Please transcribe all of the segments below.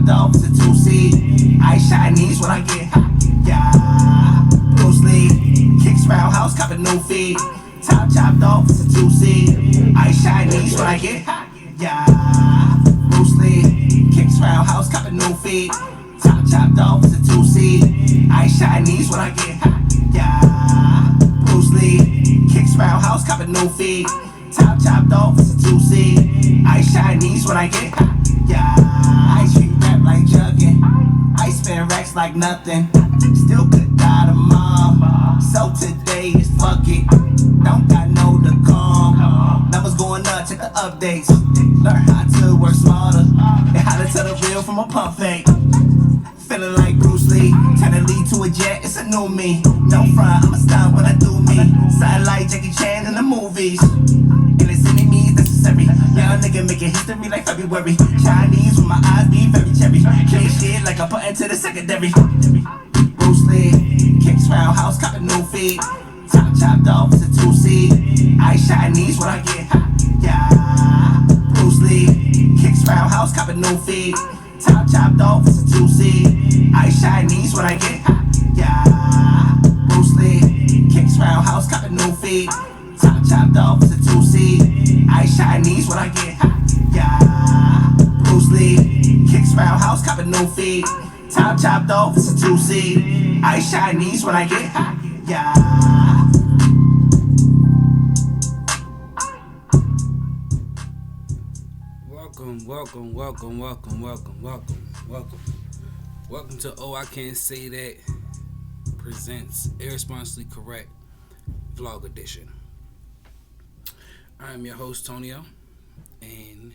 chopped off, it's a 2C. Ice Chinese when I get hot, yeah. Bruce Lee, kicks roundhouse, cop a new feed. Top chopped off, it's a 2C. Ice Chinese when I get hot, yeah. Bruce Lee, kicks roundhouse, cop a new feed. Top chopped off, it's a 2C. Ice Chinese when I get hot, yeah. Bruce Lee, kicks roundhouse, cop a new feed. Top chopped off, it's a 2C. Ice Chinese when I get hot, yeah. Ice street rap like jugging. Ice spin racks like nothing. Still could die tomorrow. So today is fuck it. Don't got no to come. Numbers going up, check the updates. Learn how to work smarter and how to tell the real from a pump fake. Feeling like Bruce Lee, turn a lead to a jet, it's a new me. No front, I'ma stop when I do me. Side like Jackie Chan in the movies. And it's enemies necessary. Young nigga making history like February. Chinese with my eyes be very cherry. Play shit like I put into the secondary. Bruce Lee, kicks roundhouse, cop a new feed. Top chopped off, it's a 2C. Ice Chinese when I get hot, yeah. Bruce Lee, kicks roundhouse, cop a new feed. Top chopped off, it's a 2C. Ice Chinese when I get hot, yeah. Bruce Lee, kicks roundhouse, cop a new feed. Top chopped off, it's a 2C. Ice Chinese when I get hot, yeah. Bruce Lee, kicks roundhouse, cop a new feed. Top chopped off, it's a 2C. Ice Chinese when I get hot, yeah. Welcome to Oh I Can't Say That presents Irresponsibly Correct Vlog Edition. I am your host Tonio, and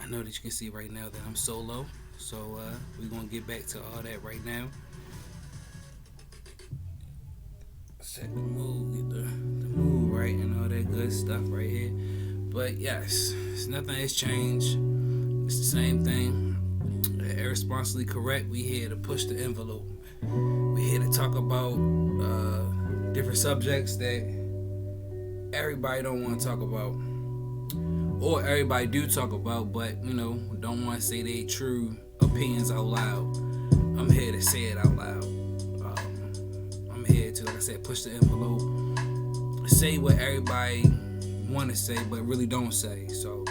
I know that you can see right now that I'm solo, so we're gonna get back to all that right now. Set the mood, get the mood right, and all that good stuff right here. But yes, nothing has changed. It's the same thing. Irresponsibly Correct. We here to push the envelope. We here to talk about different subjects that everybody don't want to talk about, or everybody do talk about, but don't want to say their true opinions out loud. I'm here to say it out loud. I'm here to, like I said, push the envelope, say what everybody want to say but really don't say. So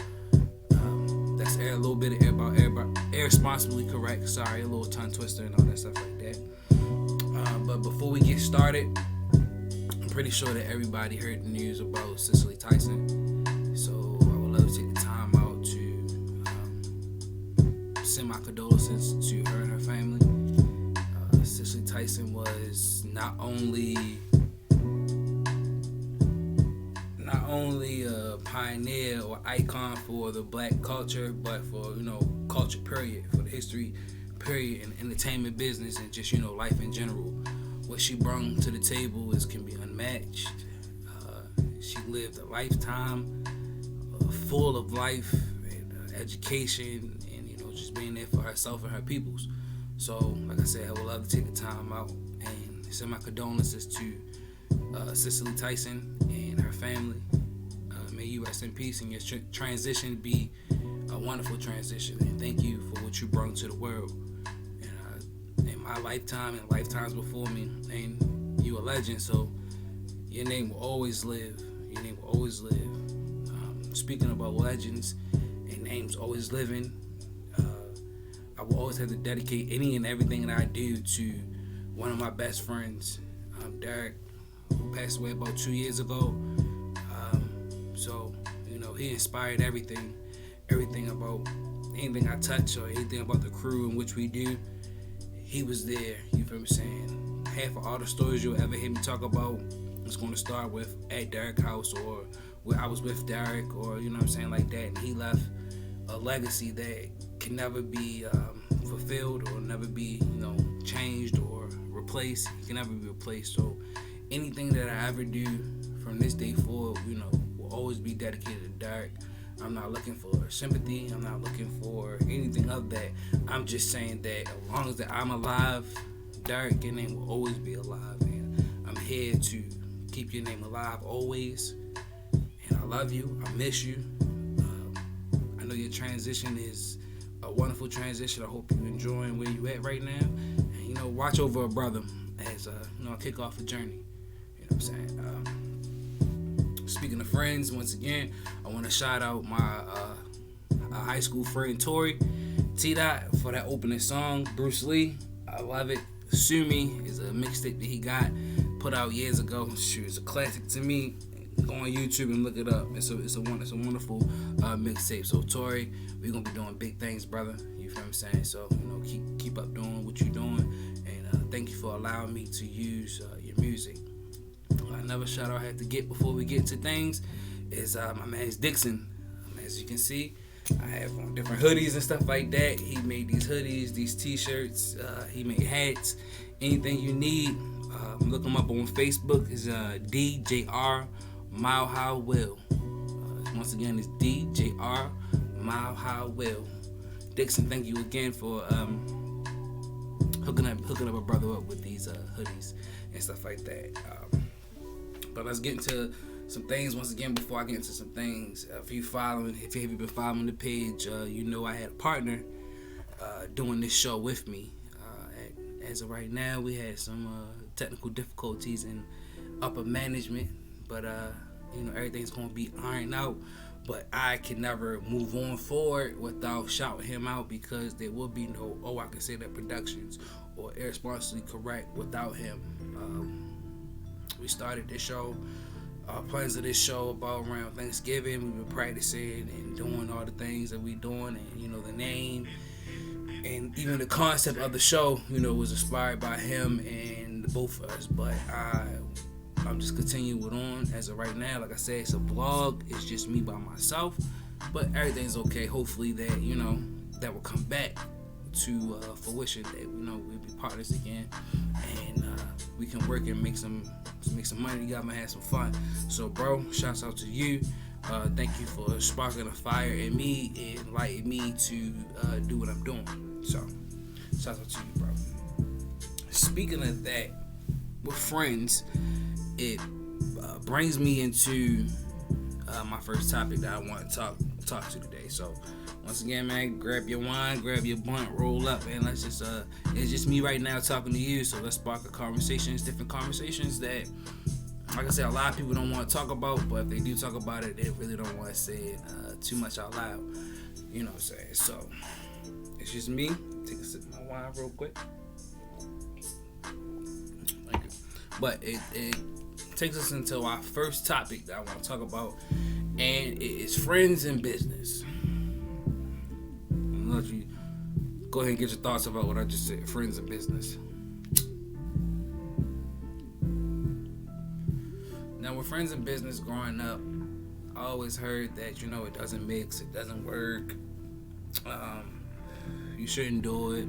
that's a little bit about Irresponsibly Correct. Sorry, a little tongue twister and all that stuff like that. But before we get started, I'm pretty sure that everybody heard the news about Cicely Tyson. So I would love to take the time out to send my condolences to her and her family. Cicely Tyson was not only a pioneer or icon for the black culture, but for culture period, for the history period, and entertainment business, and just life in general. What she brought to the table can be unmatched. She lived a lifetime full of life and education, and just being there for herself and her peoples. So, like I said, I would love to take the time out and send my condolences to Cicely Tyson and her family. May you rest in peace, and your transition be a wonderful transition. And thank you for what you brought to the world. And in my lifetime and lifetimes before me, and you a legend. So your name will always live. Your name will always live. Speaking about legends and names always living, I will always have to dedicate any and everything that I do to one of my best friends, Derek, who passed away about 2 years ago. So, he inspired everything about anything I touch or anything about the crew in which we do. He was there, you feel me saying? Half of all the stories you'll ever hear me talk about is going to start with at Derek's house, or where I was with Derek, or like that. And he left a legacy that can never be fulfilled, or never be changed or replaced. It can never be replaced. So anything that I ever do from this day forward, will always be dedicated to Derek. I'm not looking for sympathy. I'm not looking for anything of that. I'm just saying that as long as that I'm alive, Derek, your name will always be alive. And I'm here to keep your name alive always. And I love you. I miss you. I know your transition is a wonderful transition. I hope you're enjoying where you at right now. And, watch over a brother as, I kick off a journey. You know what I'm saying? Speaking of friends, once again, I want to shout out my high school friend, Tori, T-Dot, for that opening song, Bruce Lee. I love it. Sue Me is a mixtape that he got put out years ago. Shoot, it's a classic to me. Go on YouTube and look it up. It's a wonderful mixtape. So Tori, we're gonna be doing big things, brother. You feel what I'm saying? So keep up doing what you're doing, and thank you for allowing me to use your music. Another shout out I had to get before we get to things is my man's Dixon. As you can see, I have on different hoodies and stuff like that. He made these hoodies, these t-shirts. He made hats. Anything you need, look him up on Facebook. Is DJR Mile High Will. Once again, it's DJR Mile High Will. Dixon, thank you again for hooking up a brother up with these hoodies and stuff like that. But let's get into some things once again before I get into some things. If you haven't been following the page, I had a partner doing this show with me. As of right now, we had some technical difficulties in upper management, but everything's gonna be ironed out. But I can never move on forward without shouting him out, because there will be no I Can Say That Productions or Irresponsibly Correct without him. We started this show, plans of this show about around Thanksgiving. We've been practicing and doing all the things that we doing, and the name and even the concept of the show, was inspired by him and the both of us. But I'm just continuing on as of right now. Like I said, it's a blog. It's just me by myself, but everything's okay. Hopefully that that will come back to fruition. That we'll be partners again, and we can work and make some money together and have some fun. So, bro, shouts out to you. Thank you for sparking a fire in me and lighting me to do what I'm doing. So, shouts out to you, bro. Speaking of that, with friends, it brings me into my first topic that I want to talk to today. So, once again, man, grab your wine, grab your blunt, roll up, and let's just it's just me right now talking to you. So let's spark a conversations, different conversations that, like I said, a lot of people don't want to talk about, but if they do talk about it, they really don't want to say it too much out loud. You know what I'm saying? So it's just me. Take a sip of my wine real quick. Thank you. But it takes us into our first topic that I want to talk about, and it is friends and business. I'll let you go ahead and get your thoughts about what I just said, friends and business. Now, with friends and business growing up, I always heard that, it doesn't mix, it doesn't work. You shouldn't do it,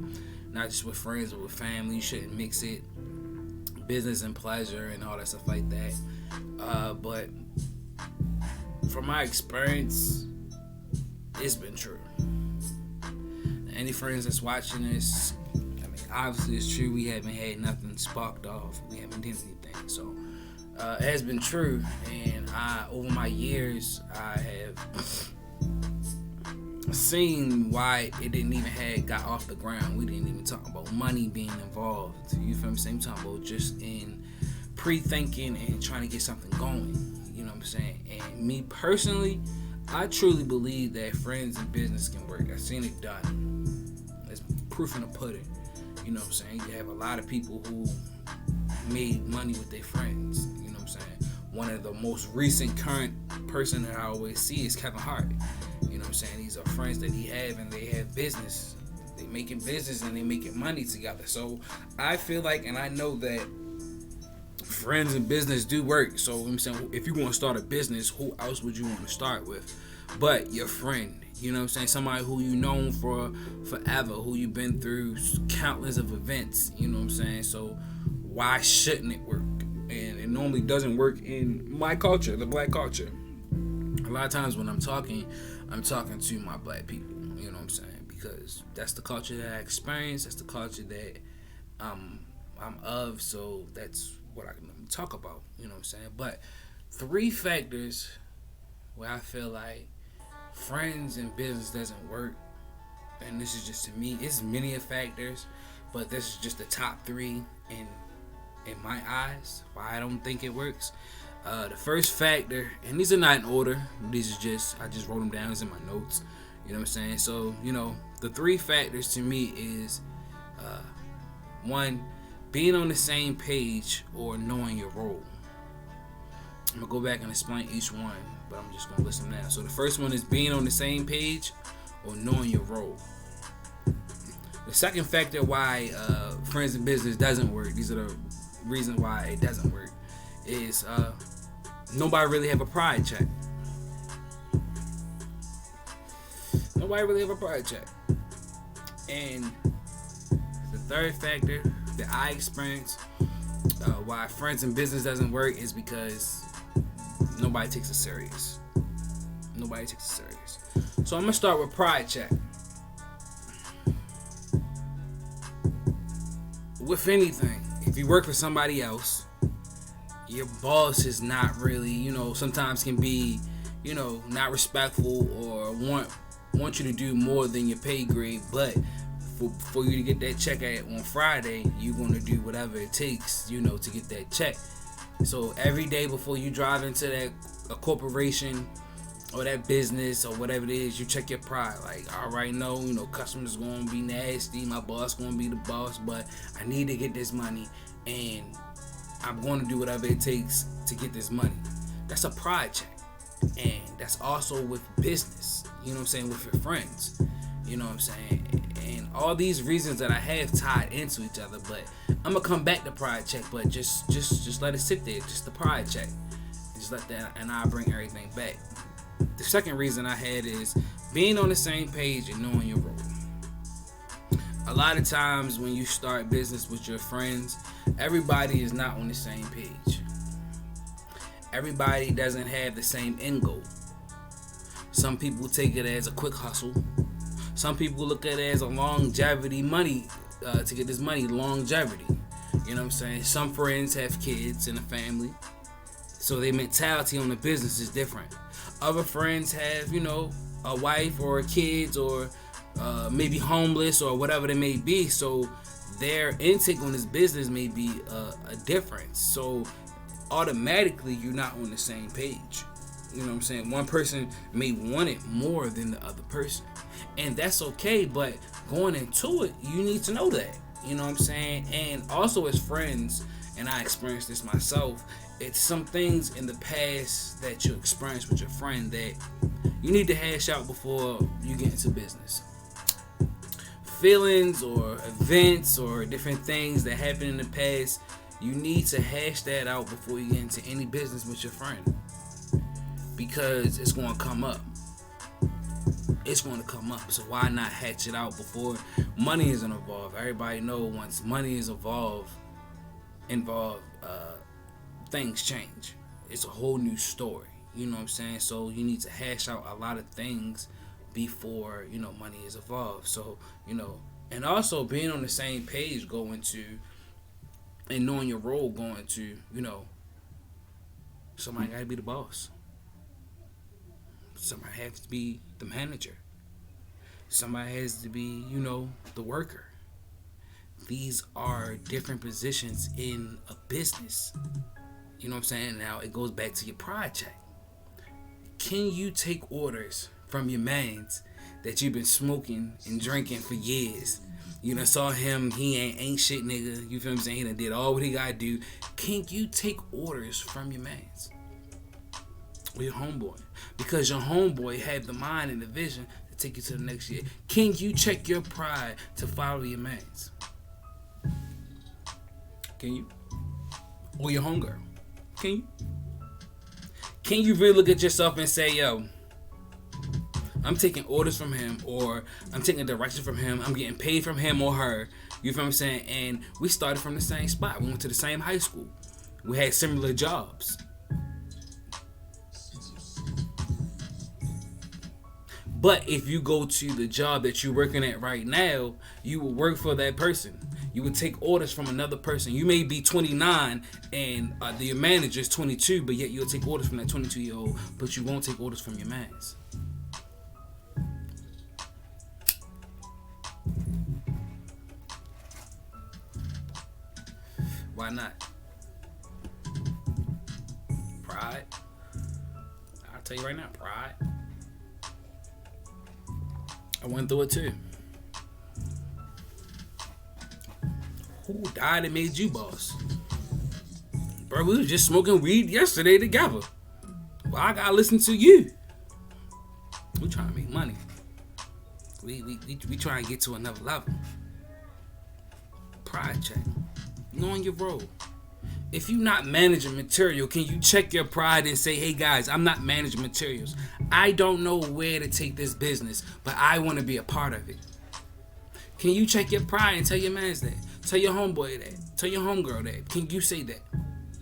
not just with friends, but with family. You shouldn't mix it, business and pleasure and all that stuff like that. But from my experience, it's been true. Any friends that's watching this, obviously it's true. We haven't had nothing sparked off. We haven't done anything. So it has been true. And over my years, I have seen why it didn't even got off the ground. We didn't even talk about money being involved. You feel me? Same time about just in pre-thinking and trying to get something going. You know what I'm saying? And me personally, I truly believe that friends and business can work. I've seen it done. It's proof in the pudding. You know what I'm saying? You have a lot of people who made money with their friends. You know what I'm saying? One of the most recent current person that I always see is Kevin Hart. You know what I'm saying? These are friends that he have, and they have business. They making business and they making money together. So I feel like, and I know that friends and business do work. So I'm saying, if you want to start a business, who else would you want to start with but your friend? You know what I'm saying? Somebody who you known for forever, who you've been through countless of events. You know what I'm saying? So why shouldn't it work? And it normally doesn't work in my culture, the black culture. A lot of times when I'm talking to my black people. You know what I'm saying? Because that's the culture that I experience. That's the culture that I'm of. So that's what I can talk about. You know what I'm saying? But 3 factors where I feel like friends and business doesn't work and this is just to me, it's many factors, but this is just the top 3 in my eyes why I don't think it works. The first factor, and these are not in order, these is just, I just wrote them down, it's in my notes, you know what I'm saying? So, the 3 factors to me is, 1, being on the same page or knowing your role. I'm gonna go back and explain each one, but I'm just gonna list them now. So the first one is being on the same page or knowing your role. The second factor why friends in business doesn't work, these are the reasons why it doesn't work, is nobody really have a pride check. Nobody really have a pride check. And the third factor that I experienced why friends in business doesn't work is because nobody takes it serious. Nobody takes it serious. So I'm gonna start with pride check. With anything, if you work for somebody else, your boss is not really, sometimes can be, not respectful or want you to do more than your pay grade, but for you to get that check on Friday, you're going to do whatever it takes, to get that check. So every day before you drive into a corporation or that business or whatever it is, you check your pride. Like, all right, customers going to be nasty, my boss going to be the boss, but I need to get this money and I'm going to do whatever it takes to get this money. That's a pride check. And that's also with business, with your friends, and all these reasons that I have tied into each other, but I'm gonna come back to pride check, but just let it sit there, just the pride check, just let that, and I'll bring everything back. The second reason I had is being on the same page and knowing your role. A lot of times when you start business with your friends, everybody is not on the same page. Everybody doesn't have the same end goal. Some people take it as a quick hustle. Some people look at it as a longevity money, to get this money, longevity. You know what I'm saying? Some friends have kids and a family, so their mentality on the business is different. Other friends have, a wife or kids or maybe homeless or whatever they may be, so their intake on this business may be a difference. So automatically you're not on the same page. You know what I'm saying? One person may want it more than the other person, and that's okay, but going into it, you need to know that. You know what I'm saying? And also as friends, and I experienced this myself, it's some things in the past that you experienced with your friend that you need to hash out before you get into business. Feelings or events or different things that happened in the past, you need to hash that out before you get into any business with your friend, because it's going to come up. It's going to come up. So why not hatch it out before money is involved? Everybody knows once money is involved, things change. It's a whole new story. You know what I'm saying? So you need to hash out a lot of things before, money is involved. So, and also being on the same page going to, and knowing your role going to, somebody got to be the boss. Somebody has to be the manager. Somebody has to be, the worker. These are different positions in a business. You know what I'm saying? Now it goes back to your pride check. Can you take orders from your mans that you've been smoking and drinking for years? Saw him, he ain't shit nigga. You feel what I'm saying? He done did all what he gotta do. Can you take orders from your mans? Or your homeboy? Because your homeboy had the mind and the vision to take you to the next year. Can you check your pride to follow your mans? Can you? Or your homegirl? Can you? Can you really look at yourself and say, yo, I'm taking orders from him, or I'm taking direction from him, I'm getting paid from him or her, you feel what I'm saying? And we started from the same spot. We went to the same high school. We had similar jobs. But if you go to the job that you're working at right now, you will work for that person. You would take orders from another person. You may be 29 and your manager is 22, but yet you'll take orders from that 22-year-old, but you won't take orders from your mans. Why not? Pride. I'll tell you right now, pride. I went through it too. Who died and made you boss? Bro, we was just smoking weed yesterday together. Well, I gotta listen to you. We trying to make money. We trying to get to another level. Pride check. Knowing your role. If you're not managing material, can you check your pride and say, hey guys, I'm not managing materials. I don't know where to take this business, but I want to be a part of it. Can you check your pride and tell your mans that? Tell your homeboy that. Tell your homegirl that. Can you say that?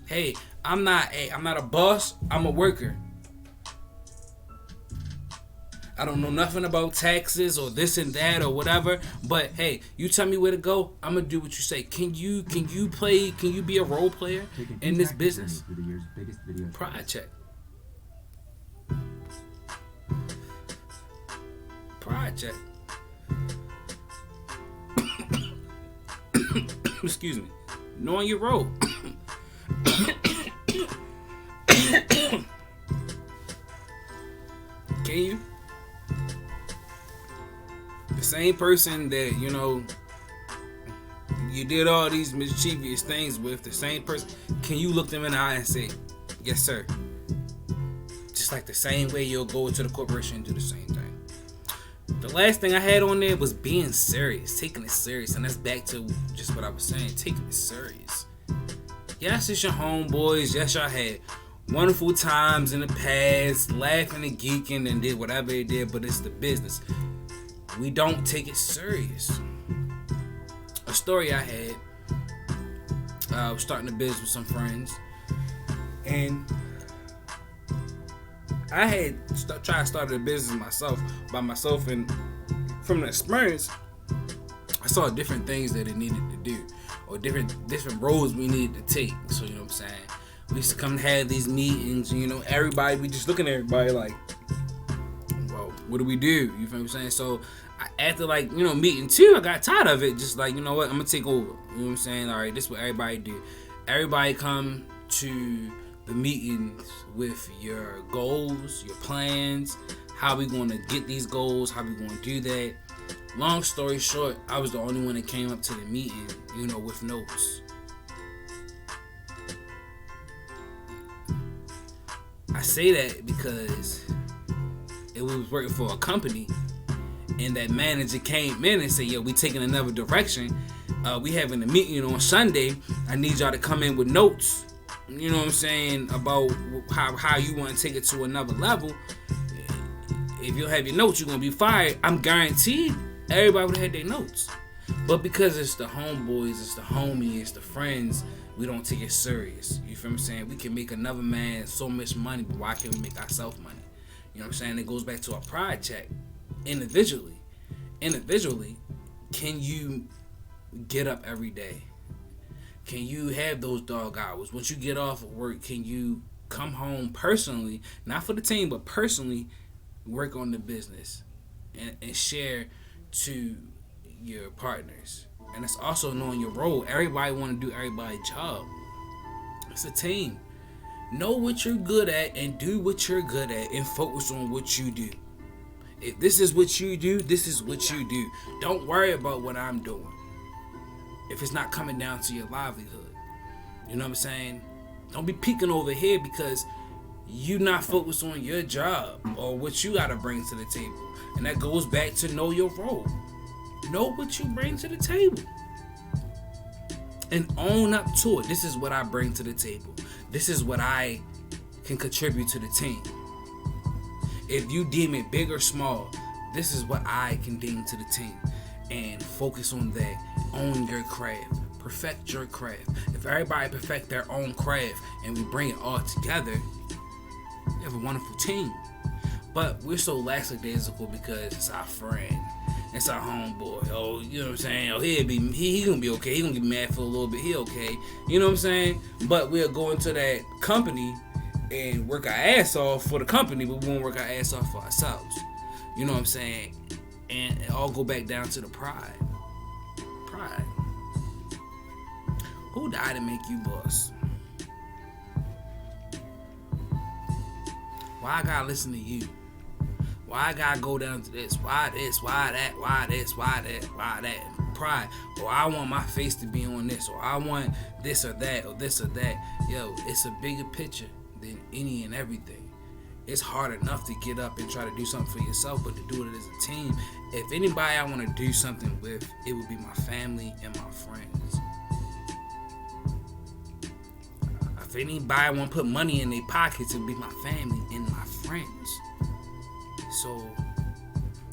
Hey, I'm not a boss, I'm a worker. I don't know nothing about taxes or this and that or whatever, but hey, you tell me where to go, I'm gonna do what you say. Can you be a role player in this business? Pride check. Pride check. Excuse me. Knowing your role. Can you? The same person that, you did all these mischievous things with, the same person, can you look them in the eye and say, yes sir? Just like the same way you'll go into the corporation and do the same thing. The last thing I had on there was being serious, taking it serious, and that's back to just what I was saying, taking it serious. Yes, it's your homeboys, yes y'all had wonderful times in the past, laughing and geeking and did whatever they did, but it's the business. We don't take it serious. A story I had, I was starting a business with some friends, and I had tried to start a business by myself, and from the experience, I saw different things that it needed to do, or different roads we needed to take. So you know what I'm saying? We used to come and have these meetings, everybody, we just looking at everybody like, well, what do we do? You feel what I'm saying? So after meeting two, I got tired of it. Just like, you know what, I'm gonna take over. You know what I'm saying? All right, this is what everybody do. Everybody come to the meetings with your goals, your plans, how we gonna get these goals, how we gonna do that. Long story short, I was the only one that came up to the meeting, with notes. I say that because it was working for a company, and that manager came in and said, yo, we taking another direction. We having a meeting on Sunday. I need y'all to come in with notes, you know what I'm saying, about how you want to take it to another level. If you don't have your notes, you're going to be fired. I'm guaranteed everybody would have had their notes. But because it's the homeboys, it's the homies, it's the friends, we don't take it serious. You feel what I'm saying? We can make another man so much money, but why can't we make ourselves money? You know what I'm saying? It goes back to a pride check. Individually, can you get up every day? Can you have those dog hours? Once you get off of work, can you come home personally, not for the team, but personally, work on the business and share to your partners? And it's also knowing your role. Everybody want to do everybody's job. It's a team. Know what you're good at and do what you're good at and focus on what you do. If this is what you do, this is what you do. Don't worry about what I'm doing if it's not coming down to your livelihood. You know what I'm saying? Don't be peeking over here because you not focused on your job or what you got to bring to the table. And that goes back to know your role. Know what you bring to the table and own up to it. This is what I bring to the table. This is what I can contribute to the team. If you deem it big or small, this is what I can deem to the team. And focus on that. Own your craft. Perfect your craft. If everybody perfect their own craft and we bring it all together, we have a wonderful team. But we're so lackadaisical because it's our friend. It's our homeboy. Oh, you know what I'm saying? Oh, he gonna be okay. He gonna get mad for a little bit. He okay. You know what I'm saying? But we'll go into that company and work our ass off for the company, but we won't work our ass off for ourselves. You know what I'm saying? And it all go back down to the pride. Pride. Who died to make you boss? Why I gotta listen to you? Why I gotta go down to this? Why this? Why that? Why this? Why that? Why that? Pride. Or I want my face to be on this. Or I want this or that. Or this or that. Yo, it's a bigger picture than any and everything. It's hard enough to get up and try to do something for yourself, but to do it as a team. If anybody I want to do something with, it would be my family and my friends. If anybody want to put money in their pockets, it would be my family and my friends. So,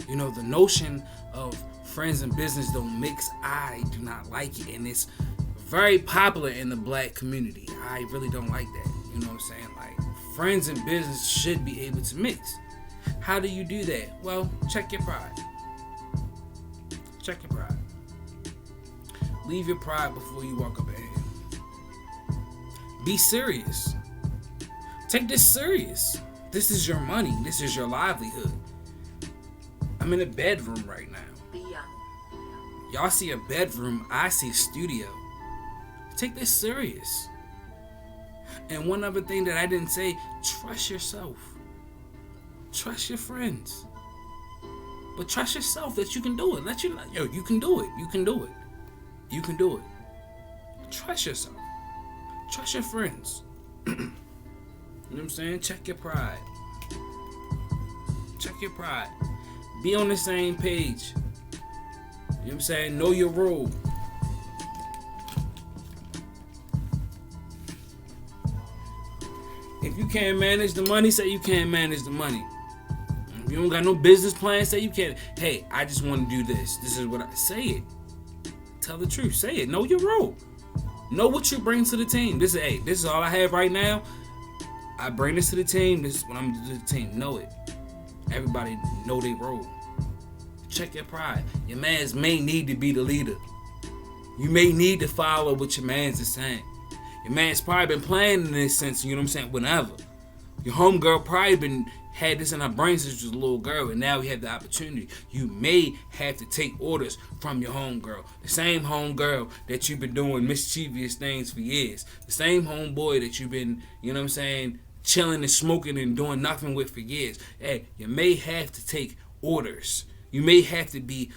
the notion of friends and business don't mix, I do not like it. And it's very popular in the black community. I really don't like that. You know what I'm saying? Like, friends and business should be able to mix. How do you do that? Well, check your pride. Check your pride. Leave your pride before you walk up at him. Be serious. Take this serious. This is your money. This is your livelihood. I'm in a bedroom right now. Y'all see a bedroom. I see a studio. Take this serious. And one other thing that I didn't say, trust yourself. Trust your friends. But trust yourself that you can do it. You can do it. You can do it. You can do it. Trust yourself. Trust your friends. You know what I'm saying? Check your pride. Check your pride. Be on the same page. You know what I'm saying? Know your role. If you can't manage the money, say you can't manage the money. If you don't got no business plan, say you can't. Hey, I just want to do this. This is what I say it. Tell the truth. Say it. Know your role. Know what you bring to the team. This is all I have right now. I bring this to the team. This is what I'm going to do to the team. Know it. Everybody know their role. Check your pride. Your mans may need to be the leader. You may need to follow what your mans is saying. Your man's probably been playing in this sense, you know what I'm saying, whenever. Your homegirl probably had this in her brain since she was a little girl, and now we have the opportunity. You may have to take orders from your homegirl. The same homegirl that you've been doing mischievous things for years. The same homeboy that you've been, you know what I'm saying, chilling and smoking and doing nothing with for years. Hey, you may have to take orders. You may have to be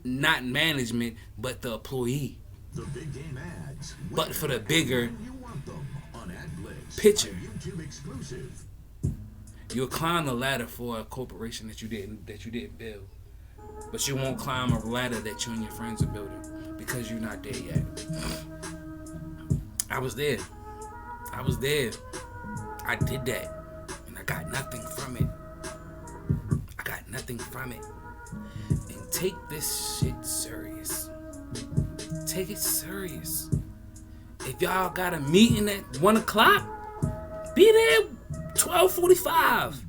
not management, but the employee. The big game ads. But for the bigger picture. You'll climb the ladder for a corporation that you didn't build. But you won't climb a ladder that you and your friends are building because you're not there yet. I was there. I did that. And I got nothing from it. And take this shit serious. Take it serious. If y'all got a meeting at 1 o'clock, be there 12:45.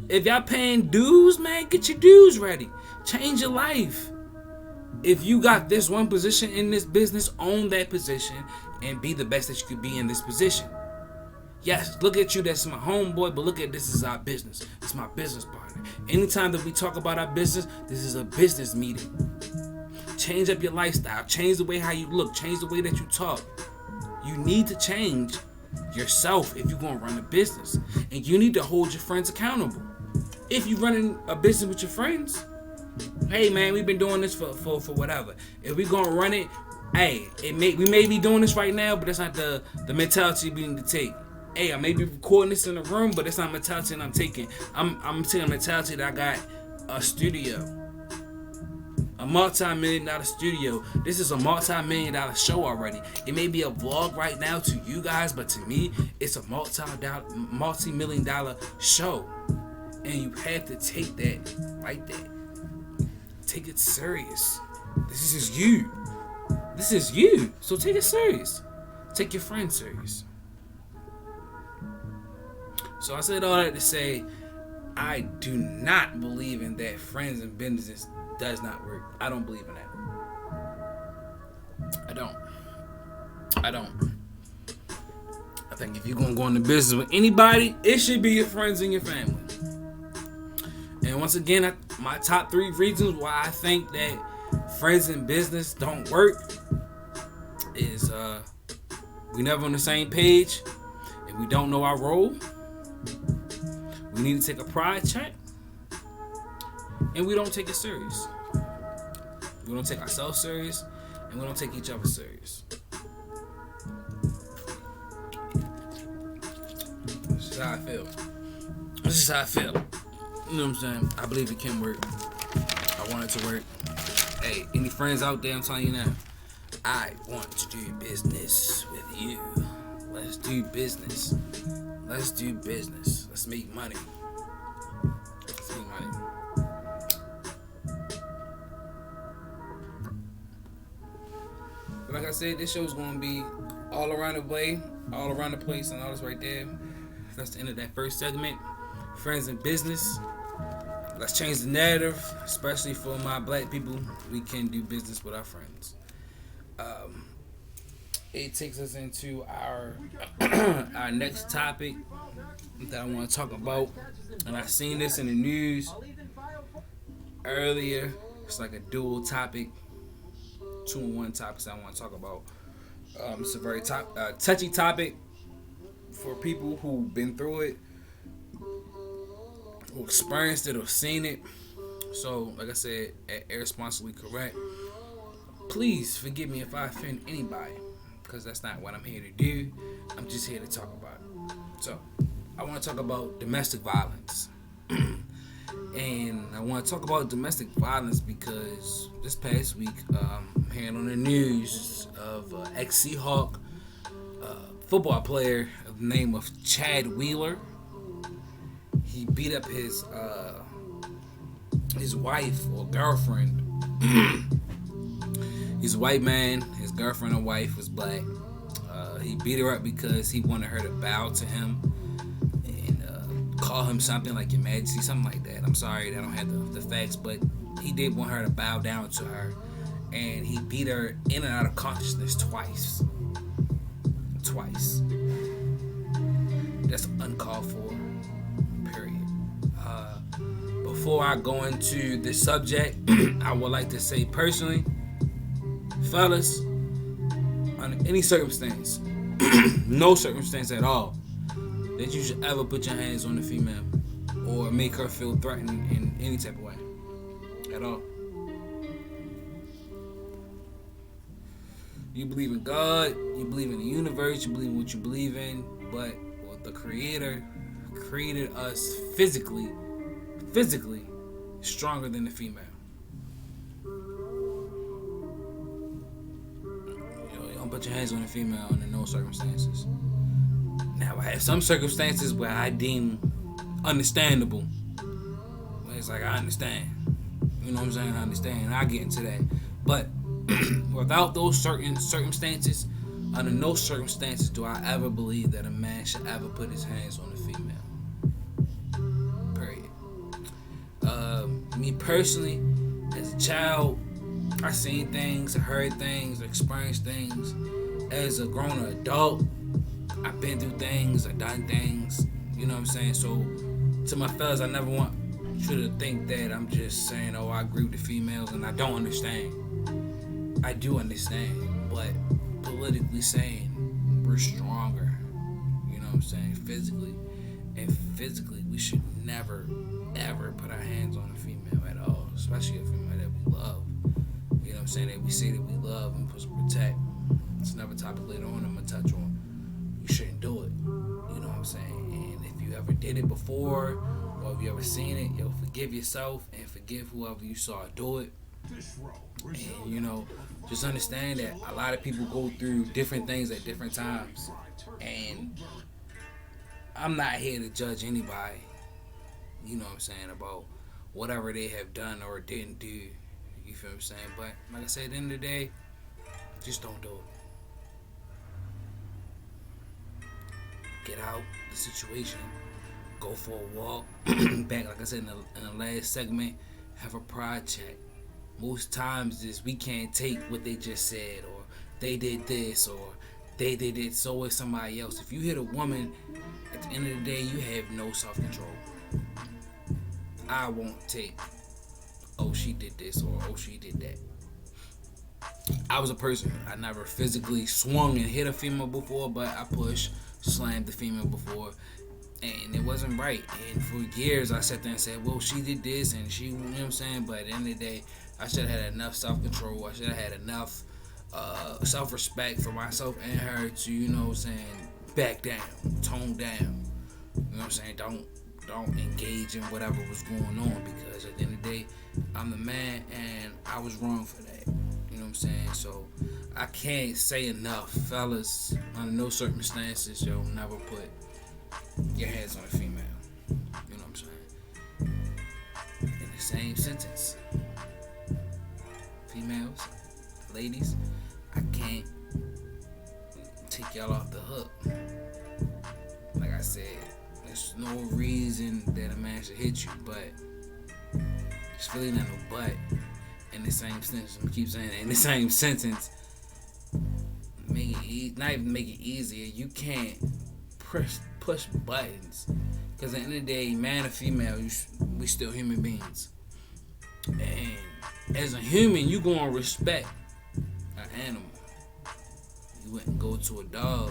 If y'all paying dues, man, get your dues ready. Change your life. If you got this one position in this business, own that position and be the best that you could be in this position. Yes, look at you, that's my homeboy, but look at this is our business. It's my business partner. Anytime that we talk about our business, this is a business meeting. Change up your lifestyle. Change the way how you look. Change the way that you talk. You need to change yourself if you're going to run a business. And you need to hold your friends accountable. If you're running a business with your friends, hey man, we've been doing this for whatever. If we're going to run it, hey, we may be doing this right now, but that's not the mentality we need to take. Hey, I may be recording this in a room, but that's not the mentality that I'm taking. I'm taking a mentality that I got a studio. A multi-million-dollar studio. This is a multi-million-dollar show already. It may be a vlog right now to you guys, but to me, it's a multi-million-dollar show. And you have to take that like that. Take it serious. This is you. This is you. So take it serious. Take your friends serious. So I said all that to say, I do not believe in that friends and businesses does not work. I don't believe in that. I don't. I think if you're going to go into business with anybody, it should be your friends and your family. And once again, my top 3 reasons why I think that friends and business don't work is we never on the same page and we don't know our role, we need to take a pride check, and we don't take it serious. We don't take ourselves serious, and we don't take each other serious. This is how I feel. This is how I feel. You know what I'm saying? I believe it can work. I want it to work. Hey, any friends out there, I'm telling you now, I want to do business with you. Let's do business. Let's do business. Let's make money. Let's make money. But like I said, this show's going to be all around the way, all around the place, and all this right there. That's the end of that first segment. Friends in business. Let's change the narrative, especially for my black people. We can do business with our friends. It takes us into our our next topic that I want to talk about, and I seen this in the news earlier. It's like a dual topic, 2-in-1 topics I want to talk about. It's a very touchy topic for people who've been through it, who experienced it or seen it. So, like I said, at Irresponsibly Correct, please forgive me if I offend anybody, because that's not what I'm here to do. I'm just here to talk about it. So, I want to talk about domestic violence. And I want to talk about domestic violence because this past week, I'm hearing on the news of ex-Seahawk football player of the name of Chad Wheeler. He beat up his wife or girlfriend. He's a white man. His girlfriend or wife was black. He beat her up because he wanted her to bow to him and call him something like Your Majesty, something like that. I'm sorry, I don't have the facts, but he did want her to bow down to her, and he beat her in and out of consciousness twice. That's uncalled for. Period. Before I go into this subject, I would like to say personally, fellas, under any circumstance, no circumstance at all, that you should ever put your hands on a female or make her feel threatened in any type of way at all. You believe in God, you believe in the universe, you believe in what you believe in, but the Creator created us physically stronger than the female. You don't put your hands on a female under no circumstances. Now, I have some circumstances where I deem understandable. Where it's like, I understand. You know what I'm saying? I understand. I'll get into that. But without those certain circumstances, under no circumstances do I ever believe that a man should ever put his hands on a female. Period. Me personally, as a child, I seen things, I heard things, I experienced things. As a grown adult, I've been through things, I've done things. You know what I'm saying? So, to my fellas, I never want you to think that I'm just saying, oh, I agree with the females and I don't understand. I do understand, but politically saying, we're stronger. You know what I'm saying? Physically. And physically, we should never, ever put our hands on a female at all. Especially a female that we love. You know what I'm saying? That we say that we love and supposed to protect. It's another topic later on I'm going to touch on. You shouldn't do it. You know what I'm saying? And if you ever did it before, or if you ever seen it, yo, forgive yourself and forgive whoever you saw do it. And, you know, just understand that a lot of people go through different things at different times. And I'm not here to judge anybody, you know what I'm saying, about whatever they have done or didn't do. You feel what I'm saying? But like I said, at the end of the day, just don't do it. Get out the situation. Go for a walk. Back, like I said in the last segment, have a pride check. Most times we can't take what they just said, or they did this, or they did it, so is somebody else. If you hit a woman, at the end of the day, you have no self-control. I won't take, oh, she did this, or oh, she did that. I was a person. I never physically swung and hit a female before, but I pushed, slammed the female before, and it wasn't right. And for years, I sat there and said, well, she did this, and she, you know what I'm saying? But at the end of the day, I should have had enough self-control. I should have had enough self-respect for myself and her to, you know what I'm saying, back down, tone down. You know what I'm saying? Don't engage in whatever was going on, because at the end of the day, I'm the man and I was wrong for that. You know what I'm saying? So I can't say enough, fellas, under no circumstances, never put your hands on a female. You know what I'm saying? In the same sentence. Females, ladies, I can't take y'all off the hook. Like I said, there's no reason that a man should hit you, but it's really not no but. In the same sentence, I keep saying that, in the same sentence, not even make it easier. You can't push buttons, because at the end of the day, man or female, we still human beings. And as a human, you gonna respect an animal. You wouldn't go to a dog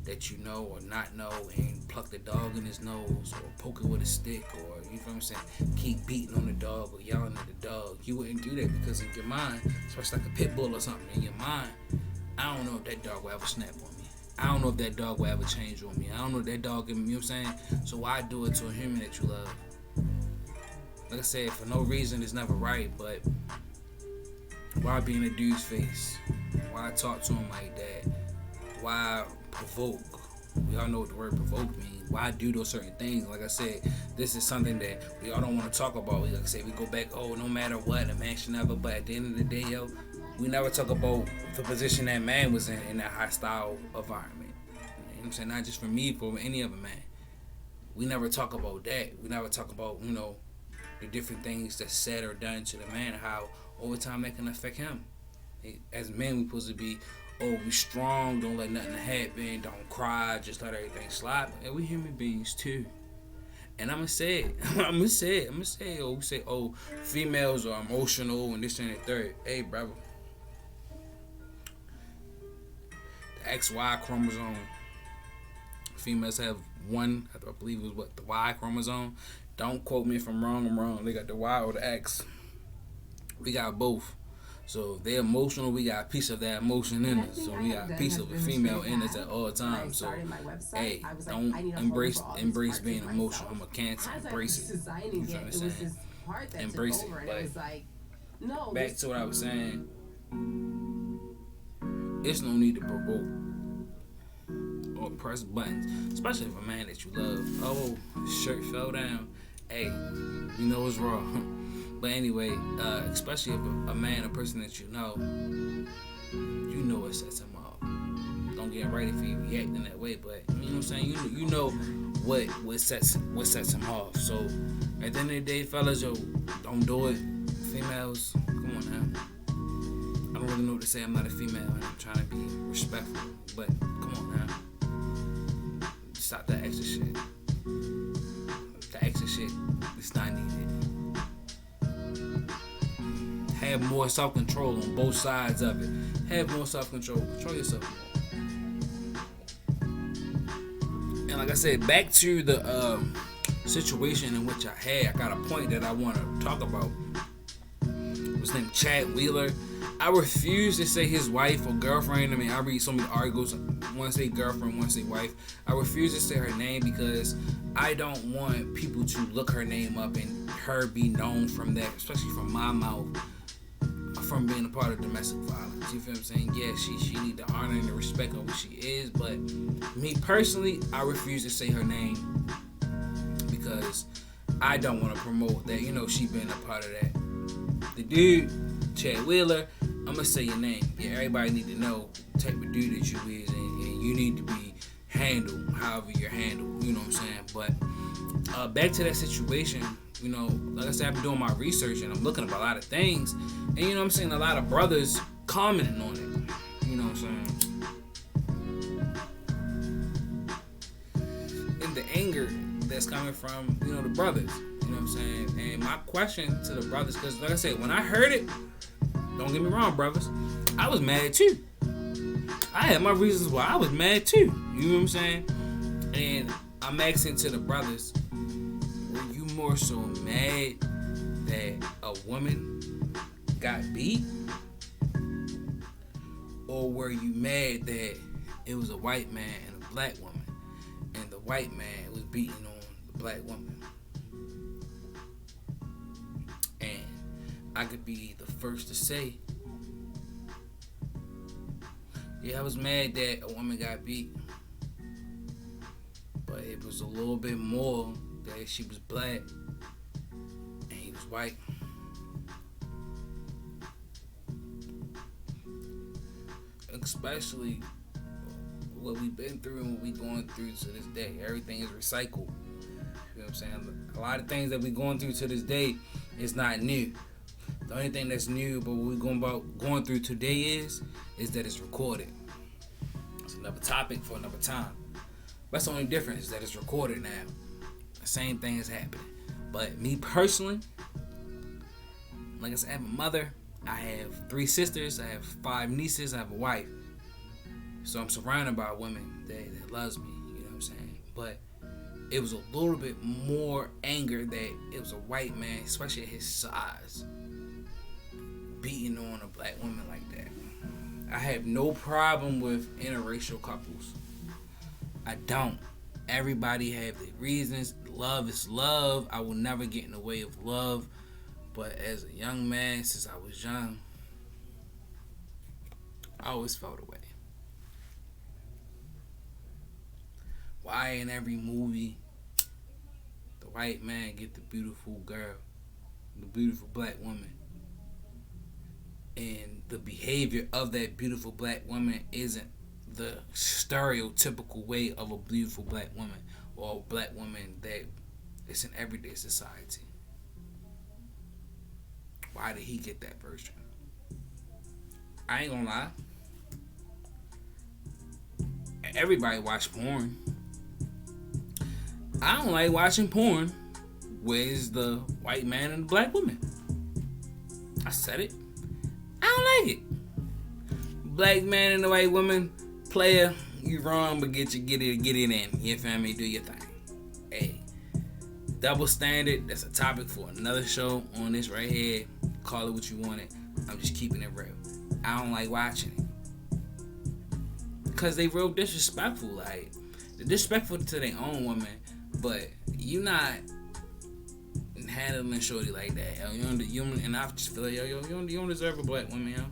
that you know or not know and pluck the dog in his nose or poke it with a stick, or, you know what I'm saying, keep beating on the dog or yelling at the dog. You wouldn't do that, because in your mind, especially like a pit bull or something, in your mind, I don't know if that dog will ever snap on me. I don't know if that dog will ever change on me. I don't know if that dog, you know what I'm saying? So why do it to a human that you love? Like I said, for no reason, it's never right, but why be in a dude's face? Why talk to him like that? Why provoke? We all know what the word provoke means. Why do those certain things? Like I said, this is something that we all don't want to talk about. Like I said, we go back, no matter what, a man should never, but at the end of the day, we never talk about the position that man was in that hostile environment. You know what I'm saying? Not just for me, for any other man. We never talk about that. We never talk about, the different things that's said or done to the man, and how over time that can affect him. As men, we're supposed to be, we strong, don't let nothing happen, don't cry, just let everything slide. And we human beings too. And I'm gonna say it. we say, females are emotional and this and the third. Hey, brother. The XY chromosome. Females have one, I believe it was the Y chromosome. Don't quote me if I'm wrong. I'm wrong. They got the Y or the X. We got both. So they're emotional. We got a piece of that emotion in us. So we got a piece of a female in us at all times. So hey, don't embrace being emotional. I'm a Cancer. Embrace it. You know what I'm saying? Embrace it. But back to what I was saying. It's no need to provoke or press buttons, especially if a man that you love. His shirt fell down. Hey, you know it's wrong. But anyway, especially if a man, a person that you know it sets him off. Don't get right if he reacting that way, but you know what I'm saying. You know what sets him off. So at the end of the day, fellas, don't do it. Females, come on now. I don't really know what to say. I'm not a female, and I'm trying to be respectful, but come on now. Stop that extra shit. That extra shit is not needed. Have more self-control on both sides of it. Have more self-control. Control yourself more. And like I said, back to the situation in which I got a point that I want to talk about. His name Chad Wheeler. I refuse to say his wife or girlfriend. I mean, I read so many articles. One say girlfriend, one say wife. I refuse to say her name because I don't want people to look her name up and her be known from that, especially from my mouth, from being a part of domestic violence. You feel what I'm saying? Yeah, she need the honor and the respect of who she is, but me personally, I refuse to say her name because I don't want to promote that, she been a part of that. The dude, Chad Wheeler, I'm going to say your name. Yeah, everybody need to know the type of dude that you is, and you need to be handled however you're handled, you know what I'm saying? But back to that situation, like I said, I've been doing my research and I'm looking up a lot of things, and you know what I'm saying, a lot of brothers commenting on it, you know what I'm saying? And the anger that's coming from, the brothers, you know what I'm saying? And my question to the brothers, because like I said, when I heard it, don't get me wrong, brothers, I was mad too. I had my reasons why I was mad too. You know what I'm saying? And I'm asking to the brothers, were you more so mad that a woman got beat? Or were you mad that it was a white man and a black woman, and the white man was beating on the black woman? And I could be the first to say, yeah, I was mad that a woman got beat, but it was a little bit more that she was black and he was white. Especially what we've been through and what we're going through to this day. Everything is recycled. You know what I'm saying? A lot of things that we're going through to this day is not new. The only thing that's new about what we're going through today is that it's recorded. It's another topic for another time. That's the only difference, is that it's recorded now. The same thing is happening. But me personally, like I said, I have a mother, I have 3 sisters, I have 5 nieces, I have a wife. So I'm surrounded by women that loves me, you know what I'm saying? But it was a little bit more anger that it was a white man, especially at his size, beating on a black woman like that. I have no problem with interracial couples. I don't. Everybody have their reasons. Love is love. I will never get in the way of love. But as a young man, since I was young, I always felt away. Why in every movie the white man get the beautiful girl, the beautiful black woman, and the behavior of that beautiful black woman isn't the stereotypical way of a beautiful black woman or a black woman that is in everyday society? Why did he get that version? I ain't gonna lie. Everybody watch porn. I don't like watching porn where it's the white man and the black woman. I said it. I don't like it. Black man and the white woman, player, you wrong, but get it in. You feel me? Do your thing. Hey, double standard. That's a topic for another show on this right here. Call it what you want it. I'm just keeping it real. I don't like watching it because they real disrespectful. Like, they're disrespectful to their own woman, but you not handling shorty like that. Yo, and I just feel like you don't deserve a black woman, yo.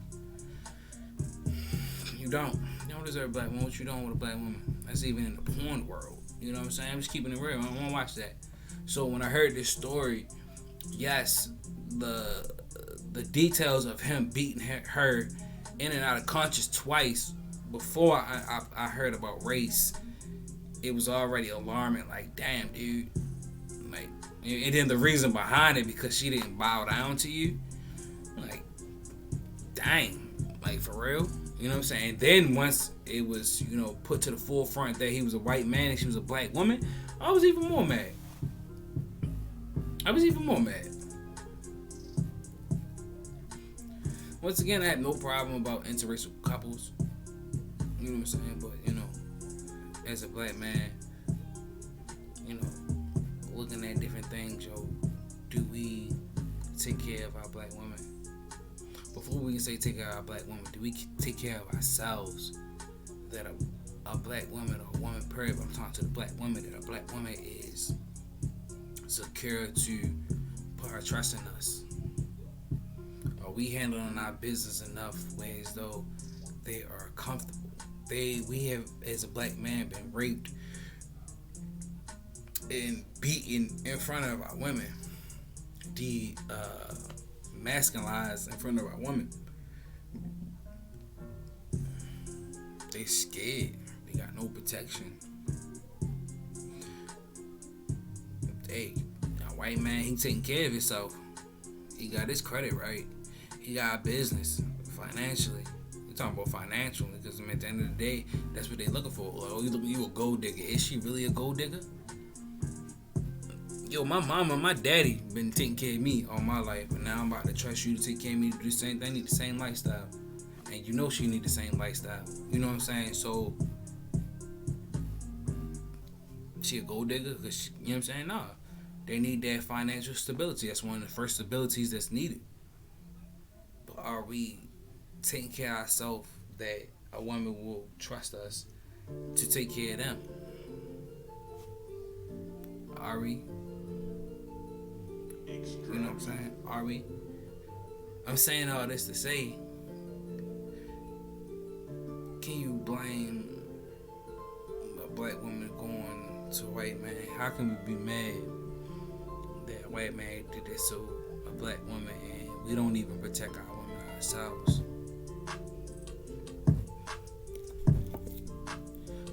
You don't deserve a black woman. What you doing with a black woman? That's even in the porn world. You know what I'm saying? I'm just keeping it real. I don't want to watch that. So when I heard this story, yes, the details of him beating her in and out of conscious twice before I heard about race, it was already alarming. Like, damn, dude. Like, and then the reason behind it, because she didn't bow down to you. Like, dang. Like, for real? You know what I'm saying? And then once it was, put to the forefront that he was a white man and she was a black woman, I was even more mad. Once again, I have no problem about interracial couples. You know what I'm saying? But, as a black man, looking at different things, do we take care of our black women? Before we can say take care of our black women, do we take care of ourselves? That a black woman or a woman, period, but I'm talking to the black woman, that a black woman is secure to put her trust in us? Are we handling our business enough ways though they are comfortable? We have, as a black man, been raped and beaten in front of our women, masculinized in front of our women. They scared. They got no protection. Hey, a white man, he taking care of himself. He got his credit right. He got a business financially. We're talking about financial, because at the end of the day, that's what they looking for. Like, oh, you a gold digger. Is she really a gold digger? Yo, my mama, my daddy been taking care of me all my life, and now I'm about to trust you to take care of me, to do the same thing. I need the same lifestyle. and you know she need the same lifestyle. You know what I'm saying? So she a gold digger? Cause she, you know what I'm saying? Nah, they need that financial stability. That's one of the first stabilities that's needed. But are we taking care of ourselves that a woman will trust us to take care of them? Are we? You know what I'm saying? Are we? I'm saying all this to say, can you blame a black woman going to a white man? How can we be mad that a white man did this to a black woman and we don't even protect our women ourselves?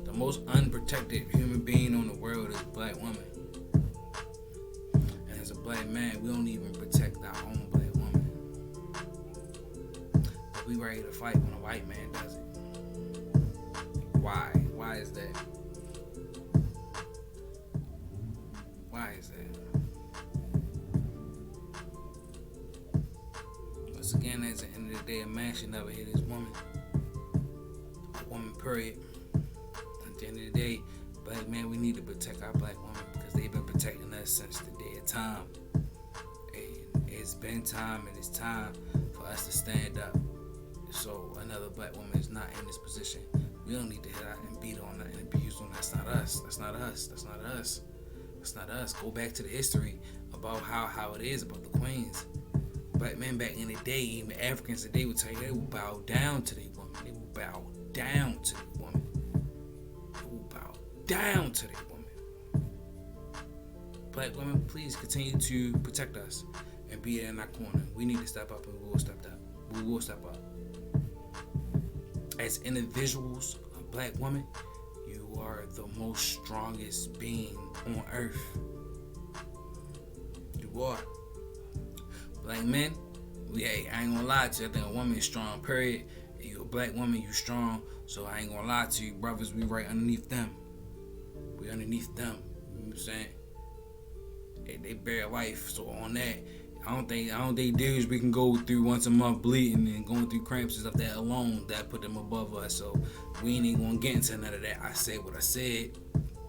The most unprotected human being on the world is a black woman. And as a black man, we don't even protect our own black woman. But we ready to fight when a white man does it. Why? Why is that? Why is that? Once again, at the end of the day, a man should never hit his woman. A woman, period. At the end of the day, black men, we need to protect our black women because they've been protecting us since the day of time. And it's been time, and it's time for us to stand up. So another black woman is not in this position. We don't need to hit out and beat on her and abuse on her. That's not us. That's not us. That's not us. That's not us. Go back to the history about how it is about the queens. Black men back in the day, even Africans today would tell you they will bow down to their woman. They will bow down to their woman. They will bow down to their woman. Black women, please continue to protect us and be in our corner. We need to step up, and we will step up. We will step up. As individuals, a black woman, you are the most strongest being on earth. You are. Black men, I ain't gonna lie to you. I think a woman is strong, period. If you a black woman, you strong. So I ain't gonna lie to you, brothers, we right underneath them. We underneath them. You know what I'm saying? They bear life. So on that, I don't think dudes we can go through once a month bleeding and going through cramps and stuff that alone that put them above us. So we ain't even gonna get into none of that. I said what I said.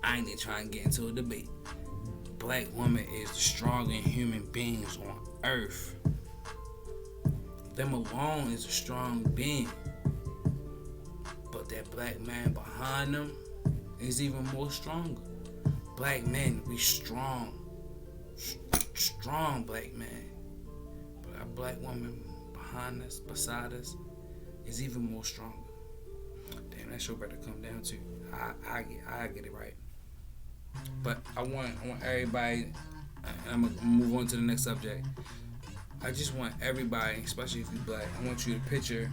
I ain't even trying to get into a debate. Black woman is the strongest human beings on earth. Them alone is a strong being. But that black man behind them is even more stronger. Black men, we strong. Strong black man. But our black woman behind us, beside us, is even more stronger. Damn, that show better come down to. I get it right. But I want everybody. I'm gonna move on to the next subject. I just want everybody, especially if you're black, I want you to picture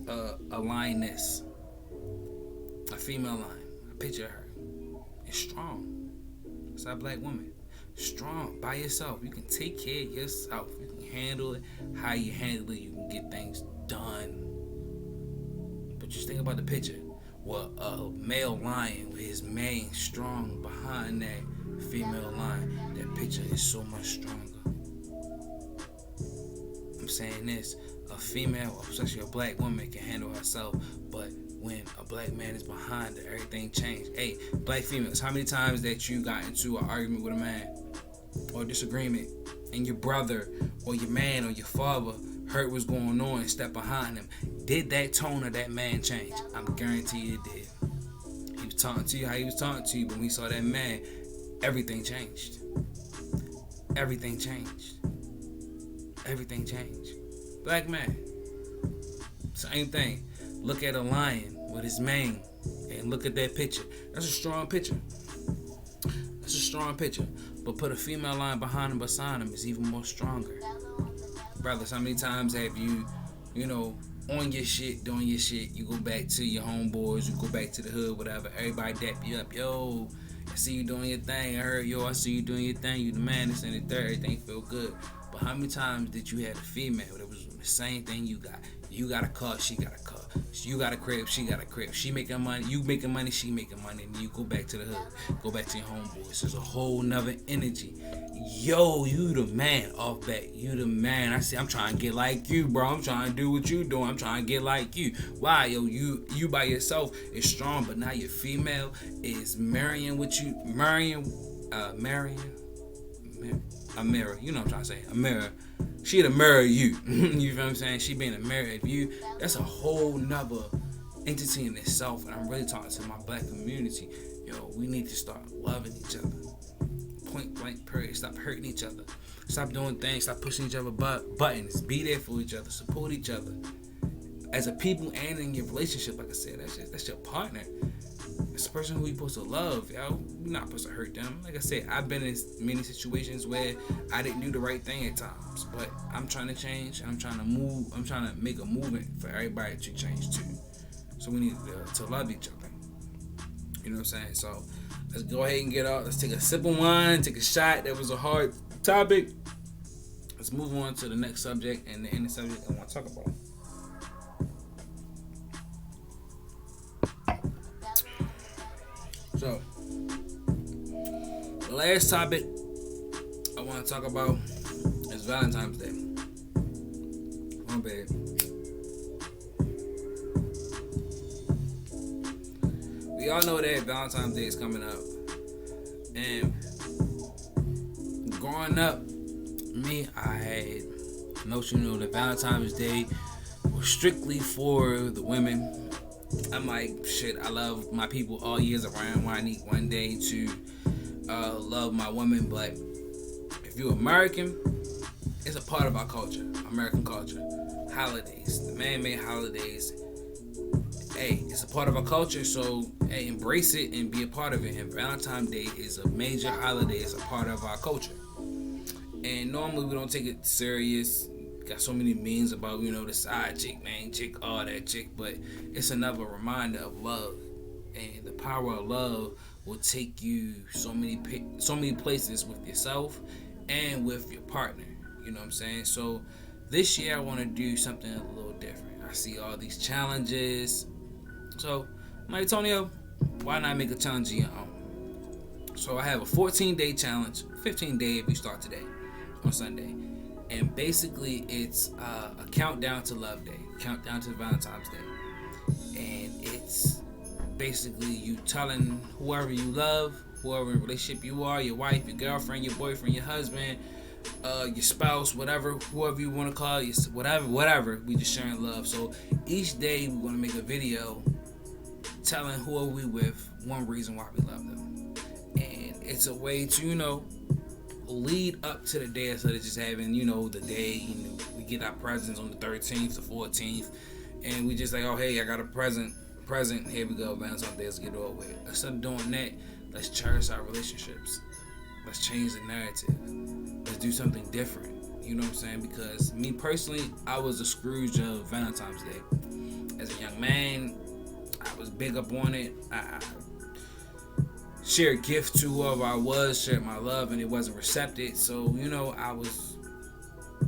a lioness, a female lion. I picture her. It's strong. It's our black woman. Strong by yourself. You can take care of yourself. You can handle it how you handle it. You can get things done. But just think about the picture. Well, a male lion with his mane strong behind that female lion. That picture is so much stronger. I'm saying this. A female, especially a black woman, can handle herself. But when a black man is behind her, everything changed. Hey, black females, how many times that you got into an argument with a man or disagreement and your brother or your man or your father heard what's going on and stepped behind him? Did that tone of that man change? I'm guaranteed it did. He was talking to you how he was talking to you, but when he saw that man, everything changed. Everything changed. Everything changed. Black man, same thing. Look at a lion with his mane and look at that picture. That's a strong picture. That's a strong picture. But put a female lion behind him, beside him, is even more stronger. Brothers, how many times have you on your shit, doing your shit, you go back to your homeboys, you go back to the hood, whatever, everybody dap you up. Yo, I see you doing your thing. I heard, I see you doing your thing. You the man, this and the third, everything feel good. But how many times did you have a female that was the same thing you got? You got a car, she got a car. You got a crib, she got a crib. She making money, you making money, she making money. And you go back to the hood, go back to your homeboys. There's a whole nother energy. yo, you the man. Off bat, you the man. I say, I'm trying to get like you, bro. I'm trying to do what you doing. I'm trying to get like you. Why, yo, you by yourself is strong, but now your female is marrying what you, a mirror. You know what I'm trying to say, a mirror. She the mirror of you. You feel what I'm saying? She being a mirror of you. That's a whole nother entity in itself. And I'm really talking to my black community. Yo, we need to start loving each other. Point blank period. Stop hurting each other. Stop doing things. Stop pushing each other buttons. Be there for each other. Support each other. As a people and in your relationship, like I said, that's your partner. It's the person who you're supposed to love, yo. You're not supposed to hurt them. Like I said, I've been in many situations where I didn't do the right thing at times, but I'm trying to change. I'm trying to move. I'm trying to make a movement for everybody to change too. So we need to love each other. You know what I'm saying? So let's go ahead and get out. Let's take a sip of wine, take a shot. That was a hard topic. Let's move on to the next subject and the ending subject I want to talk about. So, the last topic I want to talk about is Valentine's Day. My bad. We all know that Valentine's Day is coming up. And growing up, me, I had the notion that Valentine's Day was strictly for the women. I'm like, shit, I love my people all years around. Why I need one day to love my woman? But if you're American, it's a part of our culture, American culture. Holidays, the man-made holidays. Hey, it's a part of our culture, so hey, embrace it and be a part of it. And Valentine's Day is a major holiday. It's a part of our culture. And normally we don't take it serious. Got so many memes about, the side chick, main chick, all that chick, but it's another reminder of love, and the power of love will take you so many places with yourself and with your partner. You know what I'm saying? So this year I want to do something a little different. I see all these challenges, so I'm like, Tonio, why not make a challenge of your own? So I have a 14-day challenge, 15-day if you start today on Sunday. And basically, it's a countdown to Love Day, countdown to Valentine's Day. And it's basically you telling whoever you love, whoever in relationship you are, your wife, your girlfriend, your boyfriend, your husband, your spouse, whatever, whoever you want to call it, whatever, we just sharing love. So each day we're going to make a video telling whoever we with one reason why we love them. And it's a way to, lead up to the day instead of just having, the day, we get our presents on the 13th, the 14th, and we just like, oh, hey, I got a present, here we go, Valentine's Day, let's get over it. Instead of doing that, let's cherish our relationships. Let's change the narrative. Let's do something different. You know what I'm saying? Because me personally, I was a Scrooge of Valentine's Day. As a young man, I was big up on it. I shared gifts to whoever I was, shared my love, and it wasn't receptive. So,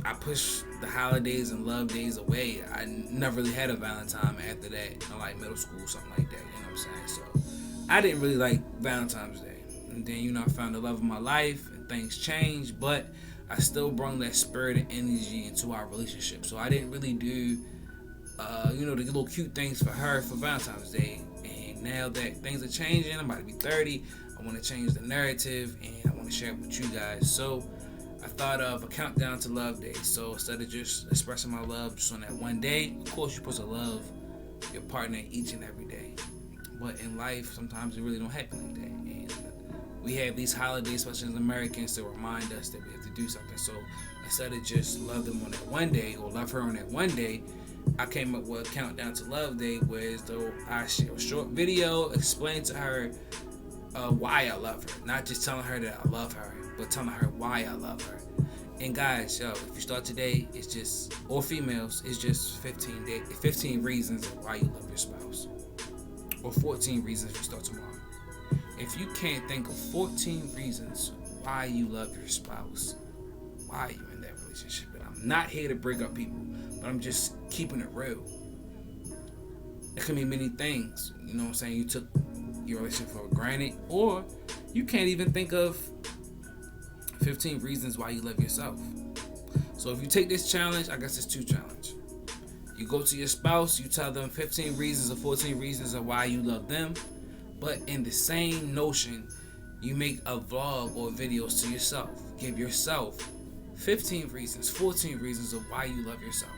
I pushed the holidays and love days away. I never really had a Valentine after that, like middle school, something like that, you know what I'm saying? So, I didn't really like Valentine's Day. And then, I found the love of my life, and things changed, but I still brought that spirit and energy into our relationship. So, I didn't really do, the little cute things for her for Valentine's Day. Now that things are changing, I'm about to be 30, I want to change the narrative and I want to share it with you guys. So I thought of a countdown to Love Day. So instead of just expressing my love just on that one day, of course you're supposed to love your partner each and every day. But in life, sometimes it really don't happen like that. And we have these holidays, especially as Americans, to remind us that we have to do something. So instead of just love them on that one day or love her on that one day, I came up with a countdown to Love Day, where though I share a short video, explain to her why I love her. Not just telling her that I love her, but telling her why I love her. And guys, if you start today, it's just, or females, it's just 15 reasons why you love your spouse. Or 14 reasons if you start tomorrow. If you can't think of 14 reasons why you love your spouse, why are you in that relationship? And I'm not here to break up people, but I'm just keeping it real. It can be many things. You know what I'm saying? You took your relationship for granted, or you can't even think of 15 reasons why you love yourself. So if you take this challenge, I guess it's 2 challenges. You go to your spouse, you tell them 15 reasons or 14 reasons of why you love them. But in the same notion, you make a vlog or videos to yourself. Give yourself 15 reasons, 14 reasons of why you love yourself.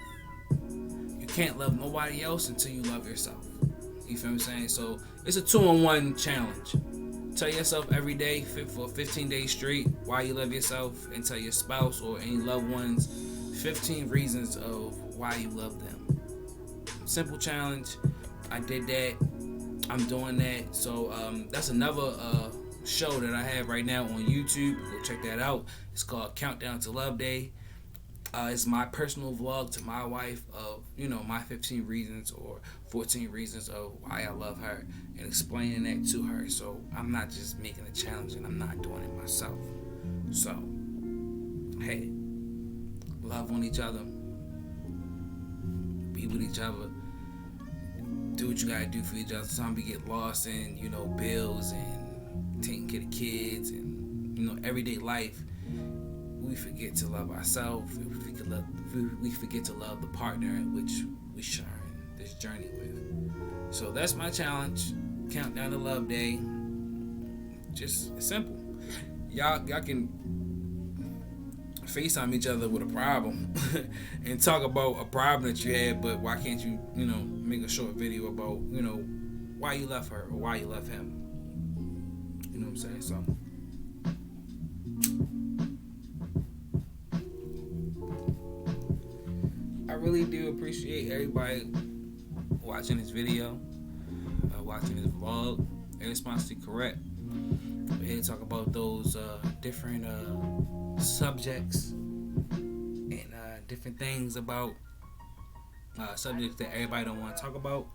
You can't love nobody else until you love yourself. You feel what I'm saying? So it's a 2-in-1 challenge. Tell yourself every day for 15 days straight why you love yourself, and tell your spouse or any loved ones 15 reasons of why you love them. Simple challenge. I did that. I'm doing that. So that's another show that I have right now on YouTube. Go check that out. It's called Countdown to Love Day. It's my personal vlog to my wife of, my 15 reasons or 14 reasons of why I love her, and explaining that to her. So I'm not just making a challenge and I'm not doing it myself. So, hey, love on each other. Be with each other. Do what you gotta do for each other. Sometimes we get lost in, bills and taking care of kids and, everyday life. We forget to love ourselves. We forget to love the partner in which we sharing this journey with. So that's my challenge. Countdown to Love Day. Just it's simple. Y'all can FaceTime each other with a problem and talk about a problem that you had, but why can't you, make a short video about, why you love her or why you love him? You know what I'm saying? So I really do appreciate everybody watching this video, watching this vlog. Irresponsibly Correct. We're here to talk about those different subjects and different things about subjects that everybody don't want to talk about.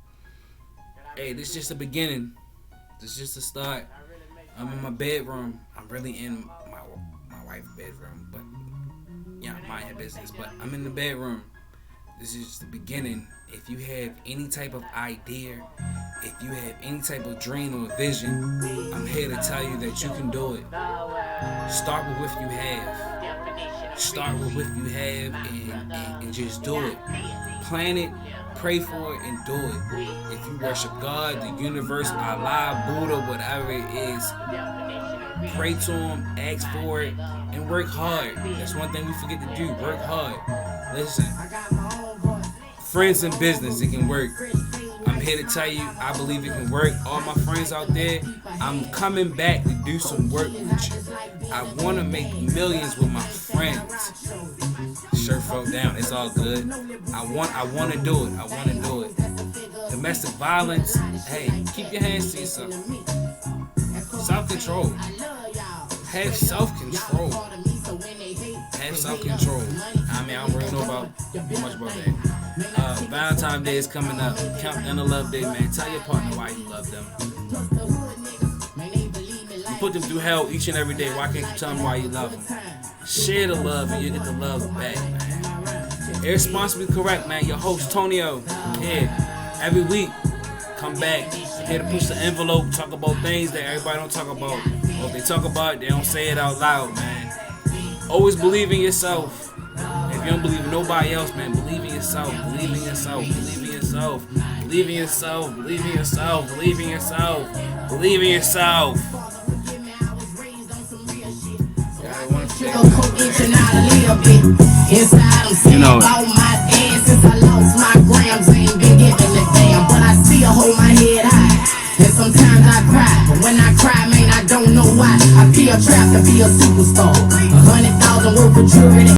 Hey, this is just the beginning. This is just the start. I'm in my bedroom. I'm really in my wife's bedroom, but mind your business. But I'm in the bedroom. This is just the beginning. If you have any type of idea, if you have any type of dream or vision, I'm here to tell you that you can do it. Start with what you have. Start with what you have and just do it. Plan it, pray for it, and do it. If you worship God, the universe, Allah, Buddha, whatever it is, pray to Him, ask for it, and work hard. That's one thing we forget to do. Work hard. Listen, friends and business, it can work. I'm here to tell you, I believe it can work. All my friends out there, I'm coming back to do some work with you. I want to make millions with my friends. Shirt fell down, it's all good. I want to do it. I want to do it. Domestic violence, hey, keep your hands to yourself. Self-control. Have self-control. Have self-control. I don't really know much about that. Valentines Day is coming up. Countdown to Love Day, man. Tell your partner why you love them. You put them through hell each and every day. Why can't you tell them why you love them? Share the love and you get the love back, man. Irresponsibly Correct, man. Your host, Tonio. Here, every week. Come back. Here to push the envelope. Talk about things that everybody don't talk about. Or if they talk about it, they don't say it out loud, man. Always believe in yourself. If you don't believe in nobody else, man, believe in yourself. Believe in yourself. Believe in yourself. Believe in yourself. Believe in yourself. Believe in yourself. Believe in yourself. You know it. Since I lost my grams, I ain't been giving a damn, but I still hold my head high. And sometimes I cry, but when I cry, man, I don't know why. I feel trapped to be a superstar. 100,000 worth of jewelry.